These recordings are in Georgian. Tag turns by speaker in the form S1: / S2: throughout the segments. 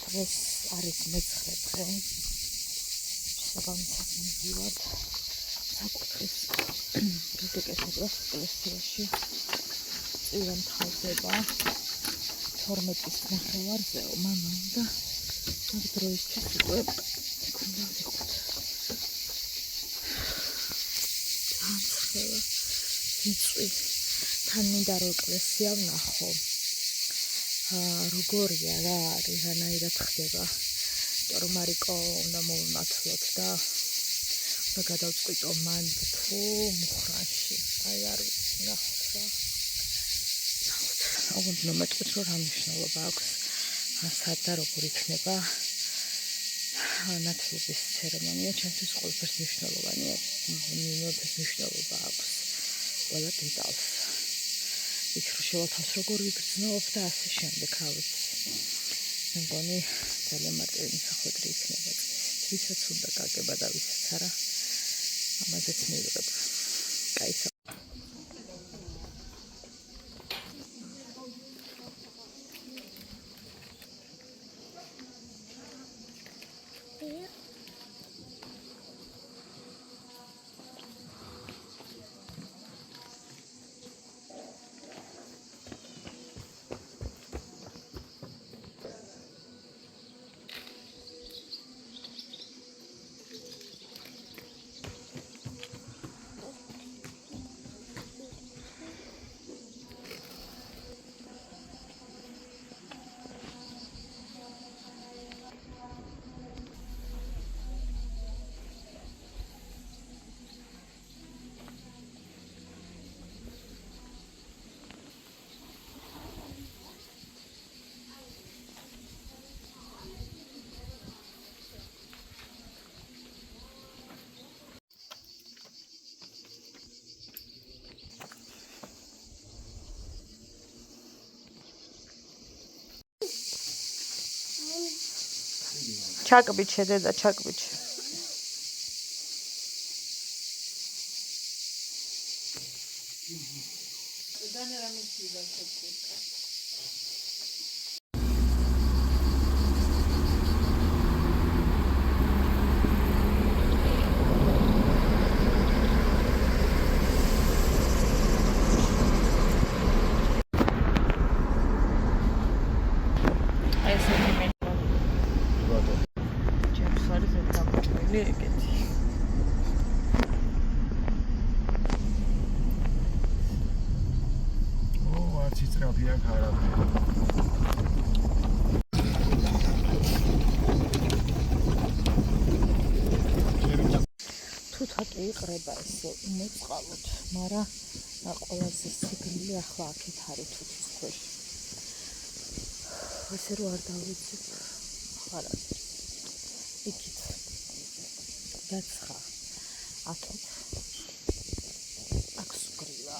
S1: დღეს არის მე-9 დღე. შესაბამისად მივიდივართ საკუთრის გიგეკეთებას ეკლესიაში. წირვა მთავრდება 12-ის ნახევარზეო. მამამ და ამ დროისთვის უკვე უნდა ვიყოთ. განცხელა ვიწვი თან მინდა რომ ეკლესია ვნახო. როგორია რა არის, რანაირად ხდება. რომ მარიკო უნდა მოვმართლოთ და უნდა გადავწყვიტო მან თუ მუხრანში. აი არ ვიცი, ნახოთ რა. აღნიშნო მეტყვით რომ რა მნიშვნელობა აქვს სად და როგორ იქნება ნათლობის ცერემონია. ჩემთვის ყველაფერს მნიშვნელოვანია. მეფეს მნიშვნელობა აქვს ყველა დეტალს. იქ რო შევათავს როგორ ვიგრძნობ და ასე შემდეგ, რა ვიცი. მე მგონი ძალიან მარტივი მსახვედრი იქნება წესით. ვისაც უნდა გაგება და ვისაც არა, ამაზეც მივიღებ. კაი. ჩაკბიჩე დედა, ჩაკბიჩე. თუთაკი იყრება ესე მოწყალოთ, მაგრამ ყველაზე სიგნილი ახლა აქეთ არის თუთის ქვეშ. ასე რომ არ დავიცით, ხარ არის. იქით დაცხა აქეთ აქ სუკრივა,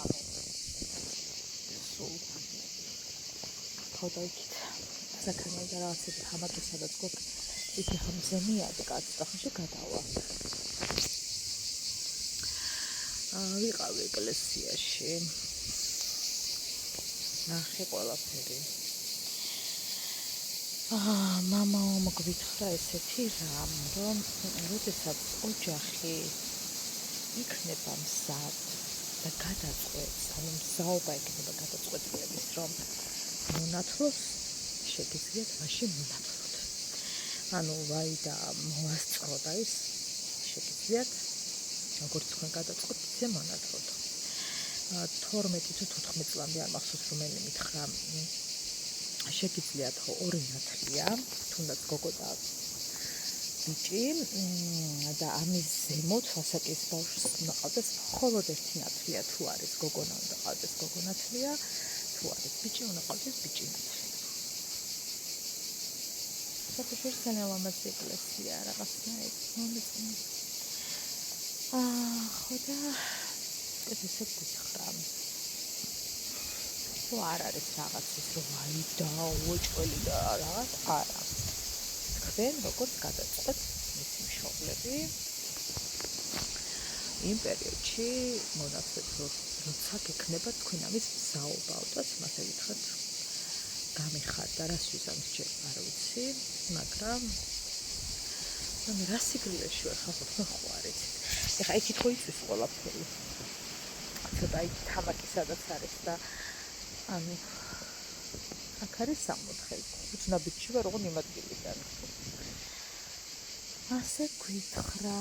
S1: სულ ხოდა იქით საქანელ და რაღაცები ხამატო სადაც გვაქვს იქ ხამზენია და კაცთახში გადავა. ვიყავი ეკლესიაში. ნახე ყველაფერი. მამა მოგვითხრა ესეთი რამ, რომ როდესაც ოჯახი იქნება მზად და გადაწყვეტს, ანუ მზაობა იქნება გადაწყვეტილების, რომ მონათლოს შეგიძლიათ მაშინ მონათლოთ. ანუ ვაი და მოასწრო და ის შეგიძლიათ როგორც თქვენ გადაწყვეტთ, ისე მონათლოთ. 12 თუ 14 წლამდე არ მახსოვს რომელი მითხრა, შეგიძლიათ 2 ნათლია, თუნდაც გოგო და ბიჭი და ამის ზემოთ ასაკის ბავშვს უნდა ყავდეს მხოლოდ 1 ნათლია. თუ არის გოგონა, უნდა ყავდეს გოგო ნათლია, თუ არის ბიჭი, უნდა ყავდეს ბიჭი ნათლია. საფუძველი ლამაზი ეკლესია რაღაცნაირად მომეწონა. ხოდა ესე გითხრა. თუ არ არის რაღაცის რომ აი დაუჭველი და რაღაც არა. თქვენ როგორც გადაწყვეტთ მისი მშობლები იმ პერიოდში მონათლეთ როცა გექნება თქვენ ამის მზაობა, უდაც მასე გითხრათ გამიხარდა რას ვიზამს ჯერ არ ვიცი. მაგრამ რა სიგრილეში ვარ ხახოთ მე ხო არ იცით. ეხა იქით ხო იწვის ყველაფერი. ცოტა იქ თამაკი სადაც არის და ანუ აქ არის 64. უცნაბიჯი ვარ ოღონდ იმ ადგილიდან. ასე გითხრა.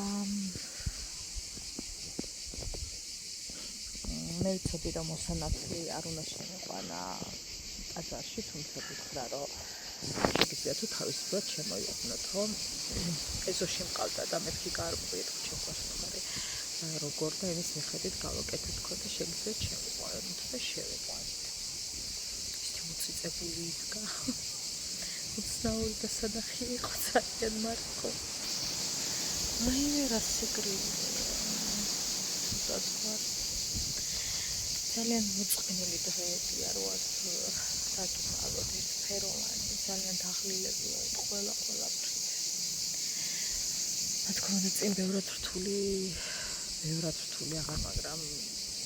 S1: მე ვიცოდი რომ მოსანათლი არ უნდა შემოყვანა ტაძარში, თუმცა გითხრა რომ შეგიძლია თუ თავისუფლად შემოიყვანოთ, რომ ეზოში მყავდა და მეთქი გაარკვიეთ ჩემს მხარე როგორ და იმის მიხედვით გავაკეთეთ თქო და შეგიძლიათ შემოყვანოთ და შევიყვანოთ. ისეთი მოწიწებული იდგა. უცნაური და სადახი იყო ძალიან მარკო. აი რა სიგრილი. ძალიან მოწყენილი დღეებია რო საკითხავთ ეს ფეროვანი ძალიან დაღლილები ვართ ყველაფრით. რა თქმა უნდა წინ ბევრად რთული აღარ, მაგრამ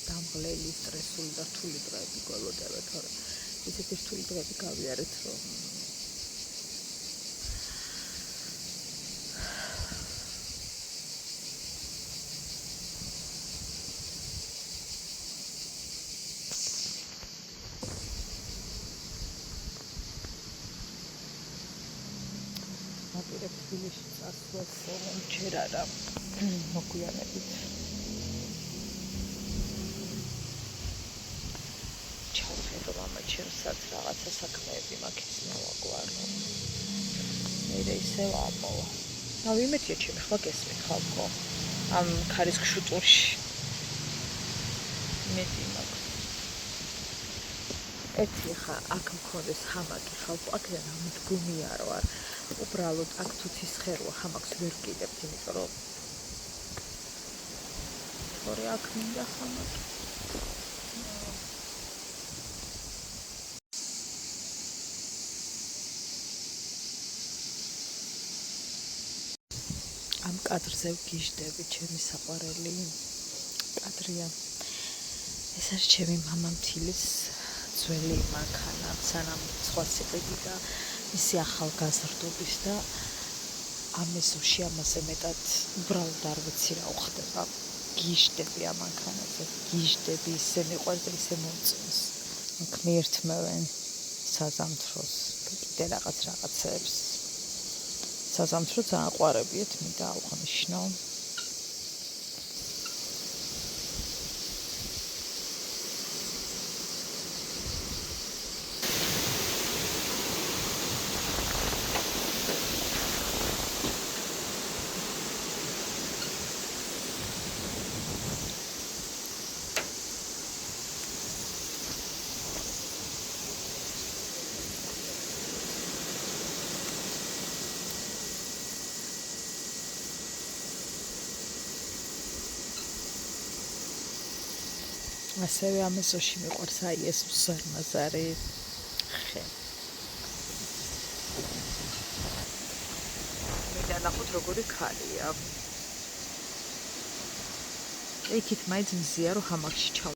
S1: დამღლელი, სტრესული და რთული დღეები გველოდება, თორე ისეთი რთული დღეები გავიარეთ, რომ მაპირებ თბილისში წასვლას ჯერ არა მოგვიანებით. ჩავხედო მამა ჩემსაც რაღაცა საქმეები მაქვს მოვაგვარო. მე ისევ ამოვა. იმედია ჩემი ხმა გესმით ხალხო. ამ ქარისხ შუტურში. იმედი მაქვს. ეთი ხა აქ მქონდეს ჰამაკი ხალხო, აქედან ამდგომია რო არ უბრალოდ აქ თუთის ხერვა ჰამაკს ვერ კიდებთ, იმიტომ რომ თორე აქ მინდა ჰამაკი. ამ კადრზე ვგიჟდები, ჩემი საყვარელი კადრია. ეს არის ჩემი მამამთილის ძველი მანქანა, სანამ სხვა სიყიდი და მისი ახალგაზრდობის და ამ ეზოში ამაზე მეტად უბრალოდ არ ვიცი რა უხდება. გიჟდები ამ მანქანაზე, გიჟდები, ისე მიყვარს და ისე მომწონს. აქ მიერთმევენ საზამთროს და კიდე რაღაცებს. საზამთრო ძალიან ყვარებიეთ, მინდა აღვნიშნო. ასევე ამ ეზოში მიყვარს აი ეს მზარმაზარი ხე. მინდა ნახოთ როგორი ქალია. იქით მაინც მზია რომ ჰამაკში ჩავ.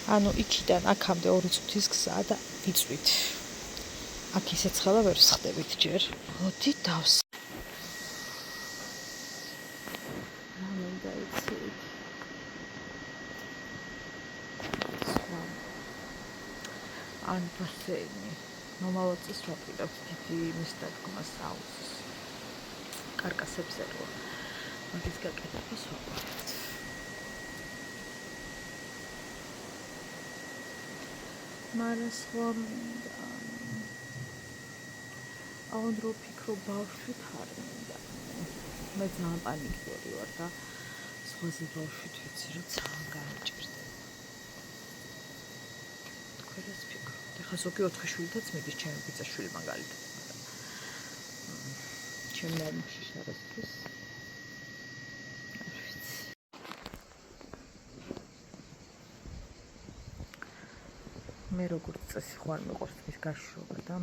S1: ანუ იქიდან აქამდე 2 წუთის გზაა და ვიწვით. აქ ისე ცხელა ვერ ვსხდებით ჯერ. მოდი დავს. რა მინდა იცით? ან ბასეინი. მომავალ წელს ვაპირებთ დიდი მის დადგმას აუზის. კარკასებზე რო მაგის გაკეთებას ვაყურებთ. მაგრამ სხვა მინდა აუნდრო ფიქრო ბავშვით არ მინდა. მე ძალიან პანიკიერი ვარ და სხვაზე ბავშვით ვიცი რომ ძალიან გამიჭირდება. თქვენ ეს ფიქრობთ? ეხლა ზოგი 4 შვილითაც მიდის ჩემი ბიძაშვილი მაგალითად. ჩემი ნამში შარასთვის მე როგორც წესი ხوار მიყვარს ის გაშრობა და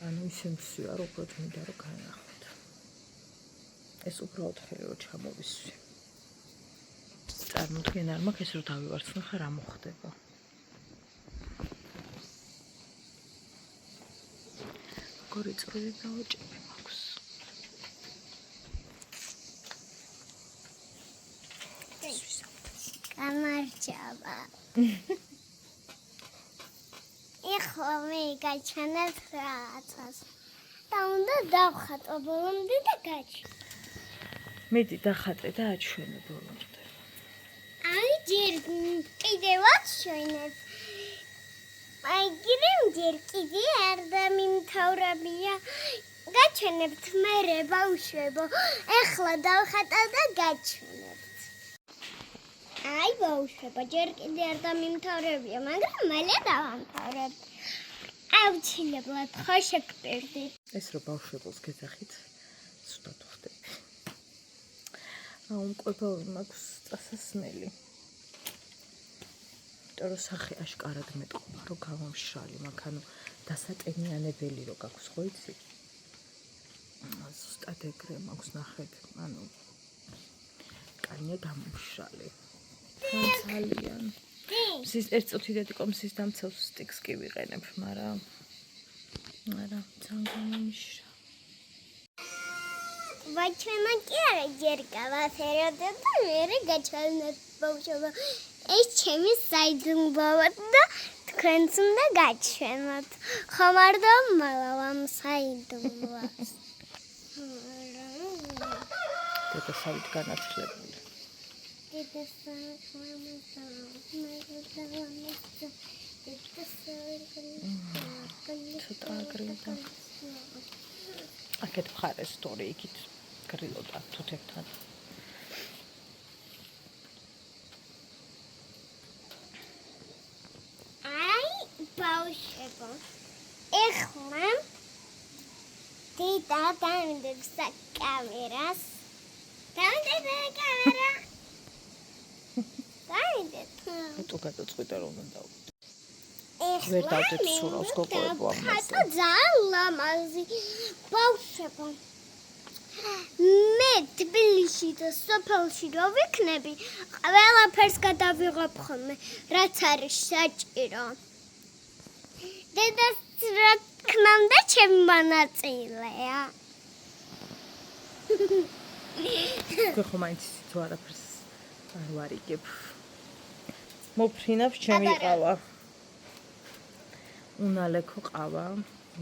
S1: ანუ ისე მსვია, რომ უბრალოდ მინდა რომ განახოთ. ეს უბრალოდ ხელი რომ ჩამოვისვი. წარმოუდგენ არ მაქვს ეს რომ დავივარცხნე ხა რა მოხდება. როგორი წვრილი დაოჭები მაქვს.
S2: გამარჯობა. ეხლა მე გაჩვენებ რაღაცას. და უნდა დავხატო ბოლომდე და გაჩვენო.
S1: მიდი დახატე და აჩვენე ბოლომდე.
S2: აი ჯერ კიდევ აჩვენებ. მაგრამ ჯერ კიდე არ დამიმთავრებია. გაჩვენებთ მერე ბავშვებო. ეხლა დავხატა და გაჩვენებთ. აი ბავშვებო, ჯერ კიდე არ დამიმთავრებია, მაგრამ მალე დავამთავრებ. აუცილებლად ხო შეგპირდი.
S1: ეს რო ბავშვებს გეძახით, ცუდად ხდები. აუმკვება მაქვს წასასმელი. იმიტომ რომ სახე აშკარად მეტყობა, რომ გავამშრალი, მაქანო დასატენიანებელი რო გაქვს, ხო იცი? ზუსტად ეგრე მაქვს ნახეთ, ანუ კანია გამომშრალი. ძალიან. მზის ერთ წუთიდეთი კომსის დამცავს სტიქს კი ვიყენებ, მაგრამ ძალიან გამომშრალი.
S2: ვაჩვენა კი არა ჯერ გავაფეროდებ და მერე გაჩვენებ ბავშვებო. ეს ჩემი საიდუმლოა და თქვენც უნდა გაჩვენოთ. ხომ არ დავმალავ საიდუმლოას.
S1: დედასავით განათლებული. ცოტა აგრილდა. აქეთ მხარეს თორე იქით გრილოდა თუთებთან.
S2: აი ბავშვებო. ეხლა დედა დავინდებს კამერას. დავინდებ კამერა. დავინდებ.
S1: თუ გადაწყვიტე რომ უნდა დავ.
S2: ეხლა
S1: ვერ დავდეთ სურავს გოგოებო ამაზე.
S2: ხატო ძალიან ლამაზი ბავშვებო. მე თბილისში და სოფელში რო ვიქნები, ყველაფერს გადავიღებ ხოლმე, რაც არის საჭირო. დედას რა თქმა უნდა ჩემი მონაწილეა.
S1: ხო მაინც თუ არაფერს არ ვარიგებ. მოფრინავს ჩემი ყავა. უნალექო ყავა.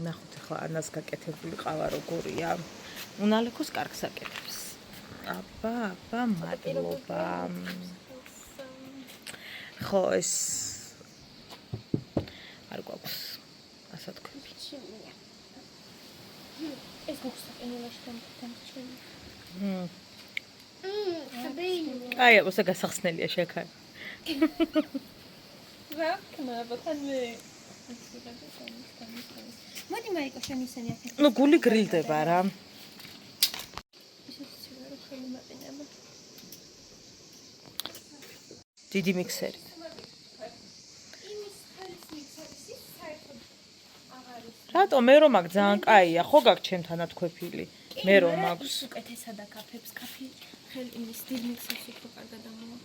S1: ნახოთ ახლა ანას გაკეთებული ყავა როგორია. უნალექოს კარგს აკეთებს. აბა, მადლობა. ხო ეს არ გვაქვს ასე თქვი.
S2: ეს მოხსენებაში დამჩენილი.
S1: აი, უსა გასახსნელია შეკარ.
S3: რა ხმება თანე? მოდი მაიკო შენ ისენი აქეთ.
S1: ნუ გული გრილდება რა.
S3: ისეთი ცივი რომ ხელი მატინება.
S1: დიდი მიქსერი. რატო მე რომ მაგ ძალიან კაია, ხო გაქვს ჩემთან ათქვეფილი. მე რომ მაქვს
S3: უკეთესად აკაფებს კაფე ხელი იმის დიდ მიქსერში უფრო კარგად ამოვა.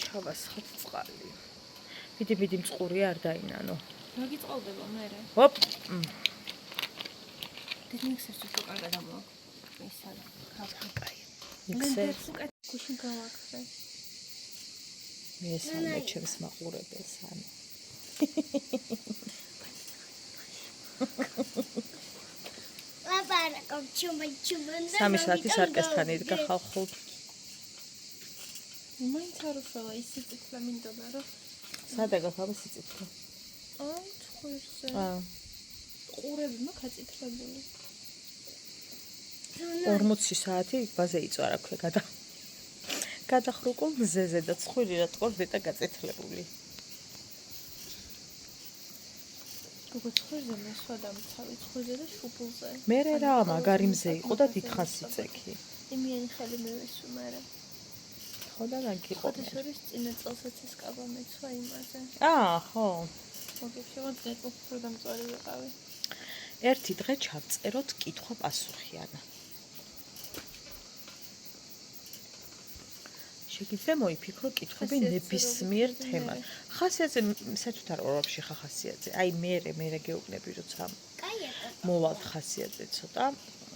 S1: ჩავასხოთ წყალი. მიდი მწყური არ დაინანო.
S3: რა გიწყალდება მერე?
S1: ჰოპ.
S3: დიდ მიქსერში უფრო კარგად ამოვა. ისა კაფე
S1: კაი. მიქსერი.
S3: უკეთ გუშინ გავახსე.
S1: მე ესამე ჩემს მაყურებელს ანუ.
S2: ლაპარაკობ ჩუმა.
S1: 3 საათის არკესთან იდგა ხალხო.
S3: მაინც არ უშველა ის სიწითლე მინდოდა რომ
S1: სადაგა თავისი ციფრა.
S3: აი ცხურზე. ყურები მაქვს აწითლებული.
S1: 40 საათი ბაზე იწვარა ქვე გადახრუკულ მზეზე და ცხური რა თქოს დეტა გაწითლებული.
S3: გოგო ცხურზე მასვადა მცავი ცხურზე და შუბულზე.
S1: მე რა მაგარი მზე იყო და დიდხანს იწექი.
S3: იმიანი ხელი მივისვი მერე.
S1: ხო და ნაკი იყო.
S3: ხოთის შორის წინა წელსაც ეს კაბა მეცვა იმაზე.
S1: ხო.
S3: მოგეშევა წელს უფრო დამწვარი ვიყავი.
S1: ერთი დღე ჩავწეროთ კითხვა-პასუხიანა. შეგიძლია მოიფიქრო კითხვები ნებისმიერ თემად. ხასიათზე საერთოდ არ ვარ ვაფშე ხასიათზე. აი მე გეუბნები როცა მოვალ ხასიათზე ცოტა.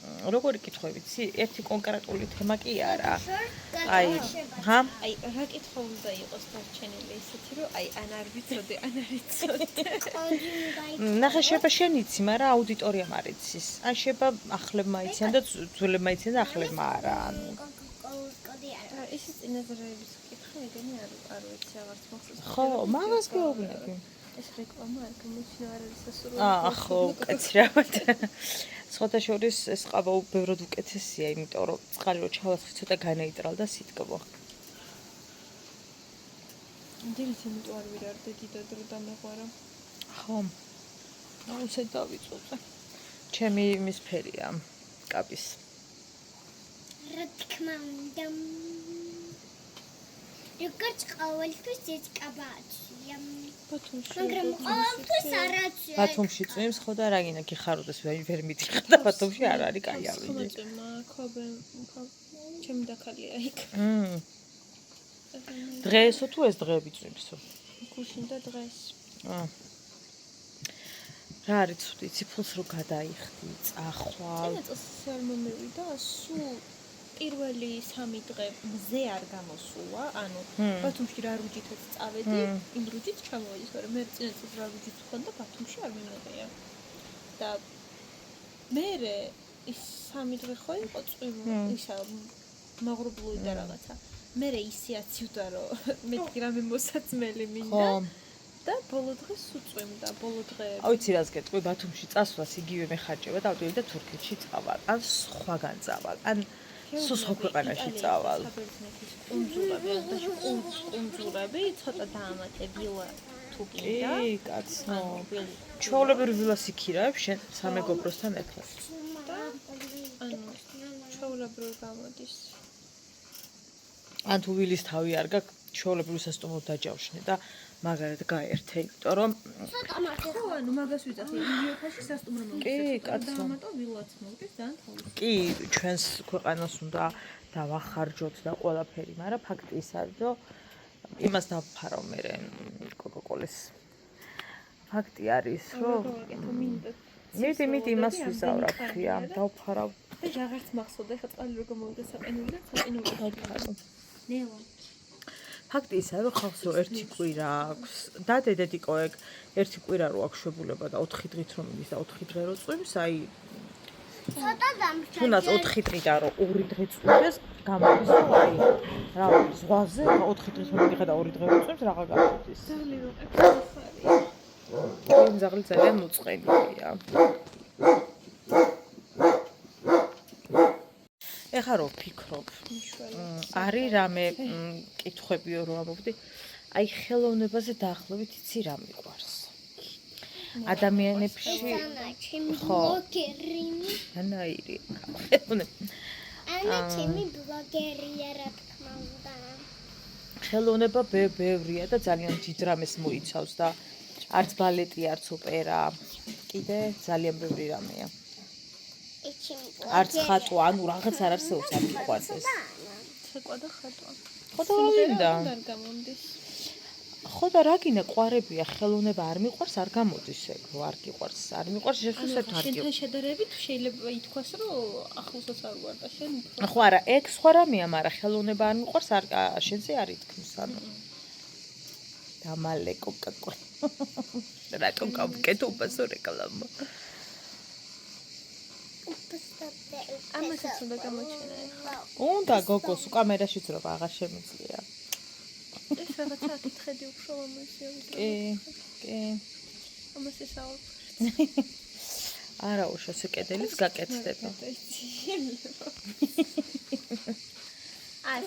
S1: როგორი კითხვები იცი? ერთი კონკრეტული თემა კი არა. აი, ჰა?
S3: აი, რა კითხვა უნდა იყოს დარჩენილი ისეთი, რომ აი, ან არ ვიცოდე, ან არ იცოდე.
S1: ნახე, შეიძლება შენ იცი, მაგრამ აუდიტორიამ არ იცის. ან შეიძლება ახლებმა იციან და ძვლებმა იციან და ახლებმა არა. ანუ
S3: ისე წინაზრების კითხვა ეგენი არ ვიცი, აღარც მახსოვს.
S1: ხო, მაგას გეუბნები.
S3: ეს რეკლამა არ გამოჩნდა, არ არის სასურველი.
S1: ხო, კეთილად. სხვათა შორის ეს ყავა ბევრად უკეთესია, იმიტომ რომ წყალი რო ჩავასხი ცოტა განეიტრალდა სიტკბო.
S3: დილით იმიტომ არ ვირარდე დიდად რო დამეყვარა.
S1: ხო. აუცე დავიწუწე. ჩემი იმის ფერია, კაპის.
S2: რა თქმა უნდა. როგორც ყოველთვის ეს კაბაჩია. მაგრამ ყოველთვის არაცია.
S1: ბათუმში წვიმს ხო და რა გინდა გიხაროდეს ვერ მიდიხარ და ბათუმში არ არის კაი ავიჯი.
S3: ჩემი დაქალია იქ.
S1: დღეესო თუ ეს დღეები წვიმსო?
S3: გუშინ და დღეს.
S1: რა არის ცუდი, ციფულს რო გადაიხდი, წახვალ.
S3: წელს არ მომევიდა, სულ პირველი 3 დღე მზე არ გამოსულა, ანუ ბათუმში რა რუჯითაც წავედი, იმ რუჯით ჩამოვედი, მაგრამ მე წინასწარ რა რუჯით ხონდა ბათუმში არ მიმეღია. და მე ის 3 დღე ხო იყო წვიმო, ისა მაღრუბლული და რაღაცა. მე ისე აცივდა რომ მეთქი რამე მოსაცმელი მინდა. და ბოლო დღეს უწვიმდა, ბოლო დღეები.
S1: აუცი რას გეტყვი, ბათუმში წასვლას იგივე მეხარჯება და ავდივი და თურქეთში წავალ, ან სხვაგან წავალ, ან სულ სხვა ქვეყანაში წავალ.
S3: კუნძულები, ცოტა დაამატებილა თუ გინდა.
S1: კი, კაცო. ჩვეულებრივ ვილას იქირაებ შენ სამეგობროსთან ერთად.
S3: ანუ ჩვეულებრივ გამოდის.
S1: ან თუ ვილის თავი არ გაქვს, ჩვეულებრივ სასტუმროდ დაჯავშნე და მაგალითად გაერთე, იმიტომ რომ
S2: ცოტა მარტო.
S3: ხო, ანუ მაგას ვიწახი, ლიოფაში სასტუმრო მოვიდა.
S1: კი, კაცო.
S3: დაამატო ვილაც მოვიდეს ძალიან თავი.
S1: კი, ჩვენს ქვეყანას უნდა დავახარჯოთ და ყველაფერი, მაგრამ ფაქტი ის არის, რომ იმას დავფარავ მე კოკაკოლის. ფაქტი არის, რომ მიდი იმას ვიზავრებ, ხია, დავფარავ.
S3: და აღარც მახსოვდა, ხა წყალი რო გამოვიდა საყინული და საყინული
S1: დავფარავ.
S3: ნელა.
S1: ფაქტი ის არის, რომ ხალხს რო ერთი კვირა აქვს, და დედიკო ეგ ერთი კვირა რო აქვს შვებულება და 4 დღით რომ მიდის და 4 დღე რო წვიმს, აი
S2: ცოტა დამჭირდა.
S1: თუნდაც 4 დღიდან რო 2 დღე წვიმდეს, გამოდის რომ აი რა ზღვაზე 4 დღით რომ მიდიხარ და 2 დღე რო წვიმს, რაღა გამოდის.
S3: ძაღლი რო ყევს.
S1: იმ ძაღლი ძალიან მოწყენილია. ეხლა რო ვფიქრობ, არის რამე კითხვებიო რომ ამოვდი, აი ხელოვნებაზე დაახლოებით იცი რა მიყვარს. ადამიანებში
S2: ჩემი ბლოგერი.
S1: ანაირი.
S2: ანა ჩემი ბლოგერია რა თქმა უნდა.
S1: ხელოვნება ბევრია და ძალიან დიდ რამეს მოიცავს და არც ბალეტი, არც ოპერა, კიდე ძალიან ბევრი რამეა. არც ხატვა, ანუ რაღაც არ არსებობს არ მიყვარს ეს.
S3: ცეკვა და ხატვა.
S1: ხო და რა გინდა?
S3: არ გამოდის.
S1: ხო და რა გინდა, ყვარებია, ხელოვნება არ მიყვარს, არ გამოდის ეგ, რო არ გიყვარს, არ მიყვარს, შესაძლოა არ
S3: შენთან შედარებით შეიძლება ითქვას, რომ ახლოსაც არ ვარ და შენ უფრო.
S1: ხო არა, ეგ სხვა რამეა, მაგრამ ხელოვნება არ მიყვარს, არ შენზე არ ითქმის, ანუ. დამალე კოკაკოლა. რა კოკაკეთობასო რეკლამა.
S3: ამასაც უნდა გამოჩენე ახლა.
S1: უნდა გოგოს კამერაშიც რო აღარ შემიძლია.
S3: ეს რაღაცა კითხედი უფრო მომესია.
S1: კი.
S3: ამას ესაუბრ.
S1: არა, უშო კედელიც გაკეთდება.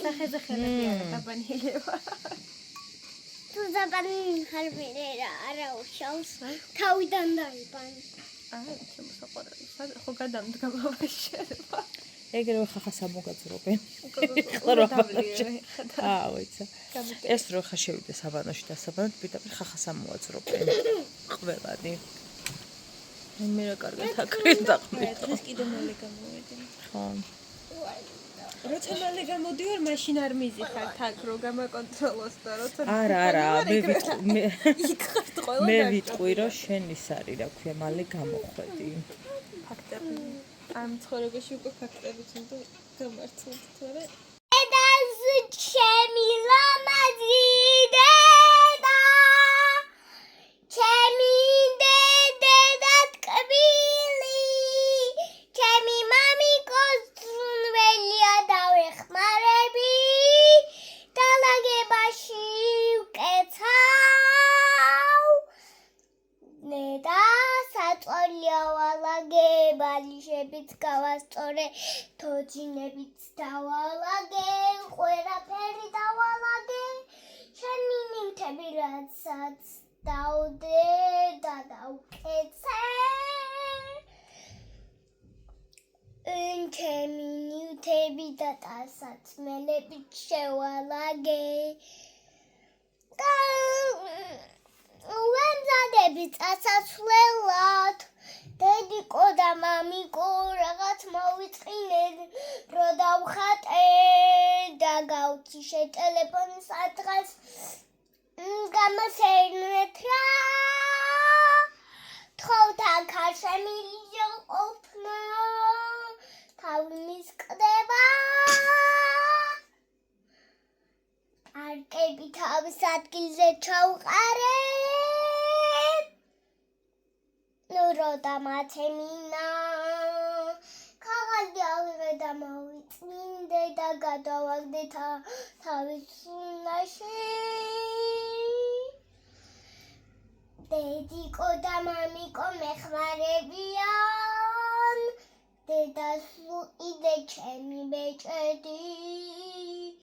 S3: სახეზე ხელები არა დაბანილება.
S2: თუ დაბანილი ხარბერე არა უშავს. თავიდან დაიბან.
S3: შემოსაყვარელი. ხო გადამდგა მოვაშერება.
S1: ეგრევე ხახას ამოგაძრობენ. ვიცი. ეს რო ხა შევიდე საბანოში და საბანოთ პირდაპირ ხახას ამოაძრობენ. ყველანი. მე რა კარგად აკრენ დაყმე.
S3: დღეს კიდე მალე გამოვედი.
S1: ხო.
S3: როცა მალე გამოდივარ, მაშინ არ მიზიხარ თაკ რო გამაკონტროლოს და როცა
S1: არა,
S3: მე
S1: მე ვიტყვი რომ შენ ის არის, რა ქვია, მალე გამოხვედი.
S3: ფაქტები. ამ ცხოვრებაში უკვე ფაქტებიც უნდა გამართოთ, თორე
S2: დედას ჩემი ლამაზი დედა ჩემი დედა ტკბილი ჩემი მამიკო ზრუნველია დავეხმარები დალაგებაში ვკეცავ დედა საწოლია ვალაგე ბალიშებით გავასწორე თოჯინებით დავალაგე ყველაფერი დავალაგე შენი ნივთები რაცაც დავდე და დავკეცე ჩემი ნივთები და ტანსაცმელებით შევალაგე და ვემზადები წასასვლელად დედიკო და მამიკო რაღაც მოვიწყინეთ რო დავხატე და გავციშე ტელეფონის ადრეს გამოსერნეთ რა თხოვთან ქარშემილი ყოფნა თავი მისკდება არკები თავის ადგილზე ჩავყარე როდა მათემინა ქაღალდი ავიღე და მოვიწმინდე და გადავაგდე თავის სუნაში დედიკო და მამიკო მეხმარებიან დედას იდე ჩემი ბეჭედი